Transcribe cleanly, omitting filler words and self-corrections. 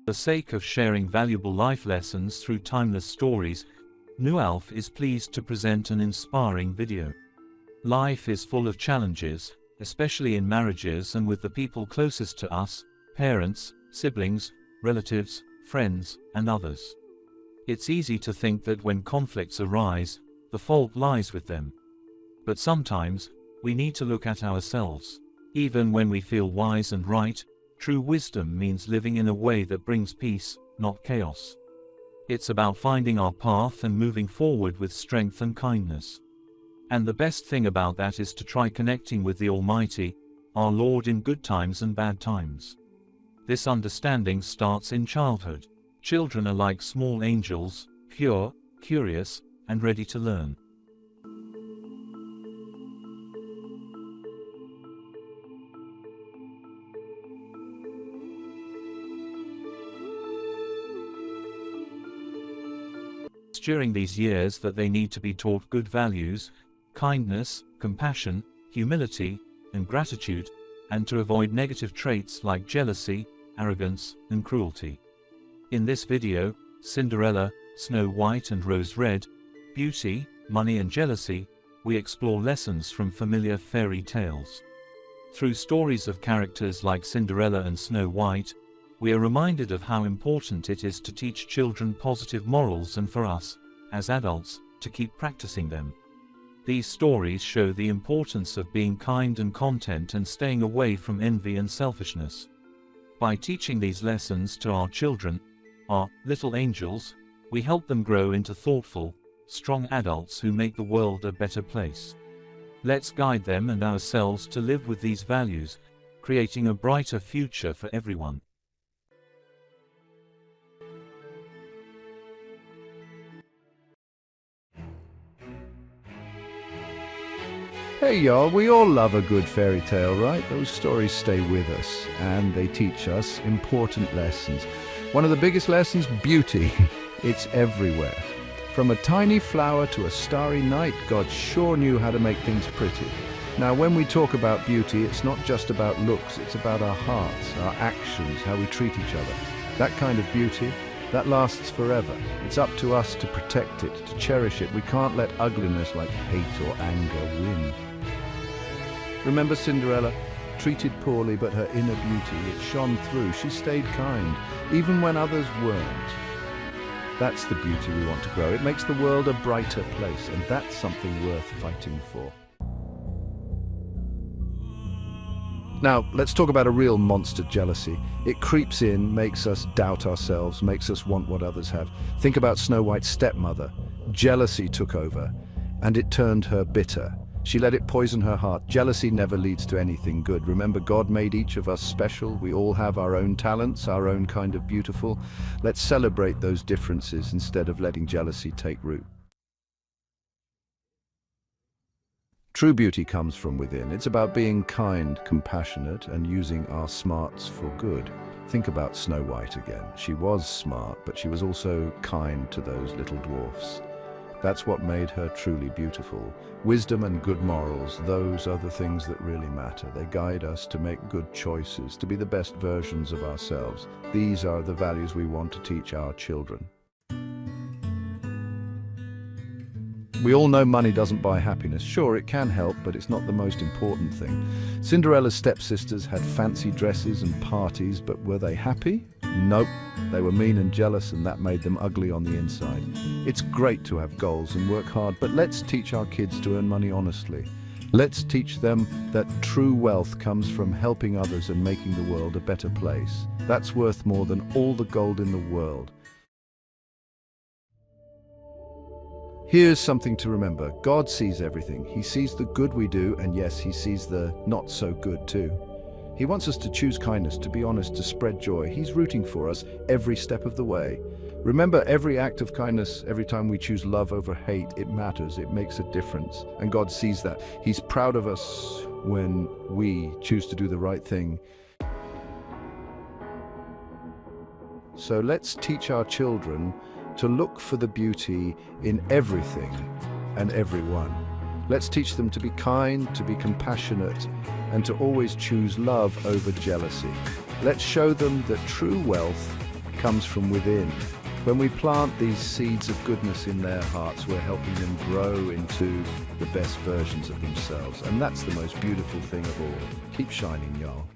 For the sake of sharing valuable life lessons through timeless stories, Nualf is pleased to present an inspiring video. Life is full of challenges, especially in marriages and with the people closest to us, parents, siblings, relatives, friends, and others. It's easy to think that when conflicts arise, the fault lies with them. But sometimes, we need to look at ourselves. Even when we feel wise and right, true wisdom means living in a way that brings peace, not chaos. It's about finding our path and moving forward with strength and kindness. And the best thing about that is to try connecting with the Almighty, our Lord, in good times and bad times. This understanding starts in childhood. Children are like small angels, pure, curious, and ready to learn. It's during these years that they need to be taught good values, kindness, compassion, humility, and gratitude, and to avoid negative traits like jealousy, arrogance, and cruelty. In this video, Cinderella, Snow White and Rose Red, Beauty, Money and Jealousy, we explore lessons from familiar fairy tales. Through stories of characters like Cinderella and Snow White, we are reminded of how important it is to teach children positive morals and for us, as adults, to keep practicing them. These stories show the importance of being kind and content and staying away from envy and selfishness. By teaching these lessons to our children, our little angels, we help them grow into thoughtful, strong adults who make the world a better place. Let's guide them and ourselves to live with these values, creating a brighter future for everyone. Hey y'all, we all love a good fairy tale, right? Those stories stay with us, and they teach us important lessons. One of the biggest lessons, beauty. It's everywhere. From a tiny flower to a starry night, God sure knew how to make things pretty. Now, when we talk about beauty, it's not just about looks, it's about our hearts, our actions, how we treat each other. That kind of beauty, that lasts forever. It's up to us to protect it, to cherish it. We can't let ugliness like hate or anger win. Remember Cinderella? Treated poorly, but her inner beauty, it shone through. She stayed kind, even when others weren't. That's the beauty we want to grow. It makes the world a brighter place, and that's something worth fighting for. Now, let's talk about a real monster, jealousy. It creeps in, makes us doubt ourselves, makes us want what others have. Think about Snow White's stepmother. Jealousy took over, and it turned her bitter. She let it poison her heart. Jealousy never leads to anything good. Remember, God made each of us special. We all have our own talents, our own kind of beautiful. Let's celebrate those differences instead of letting jealousy take root. True beauty comes from within. It's about being kind, compassionate, and using our smarts for good. Think about Snow White again. She was smart, but she was also kind to those little dwarfs. That's what made her truly beautiful. Wisdom and good morals, those are the things that really matter. They guide us to make good choices, to be the best versions of ourselves. These are the values we want to teach our children. We all know money doesn't buy happiness. Sure, it can help, but it's not the most important thing. Cinderella's stepsisters had fancy dresses and parties, but were they happy? Nope. They were mean and jealous, and that made them ugly on the inside. It's great to have goals and work hard, but let's teach our kids to earn money honestly. Let's teach them that true wealth comes from helping others and making the world a better place. That's worth more than all the gold in the world. Here's something to remember. God sees everything. He sees the good we do, and yes, he sees the not so good too. He wants us to choose kindness, to be honest, to spread joy. He's rooting for us every step of the way. Remember, every act of kindness, every time we choose love over hate, it matters, it makes a difference. And God sees that. He's proud of us when we choose to do the right thing. So let's teach our children to look for the beauty in everything and everyone. Let's teach them to be kind, to be compassionate, and to always choose love over jealousy. Let's show them that true wealth comes from within. When we plant these seeds of goodness in their hearts, we're helping them grow into the best versions of themselves. And that's the most beautiful thing of all. Keep shining, y'all.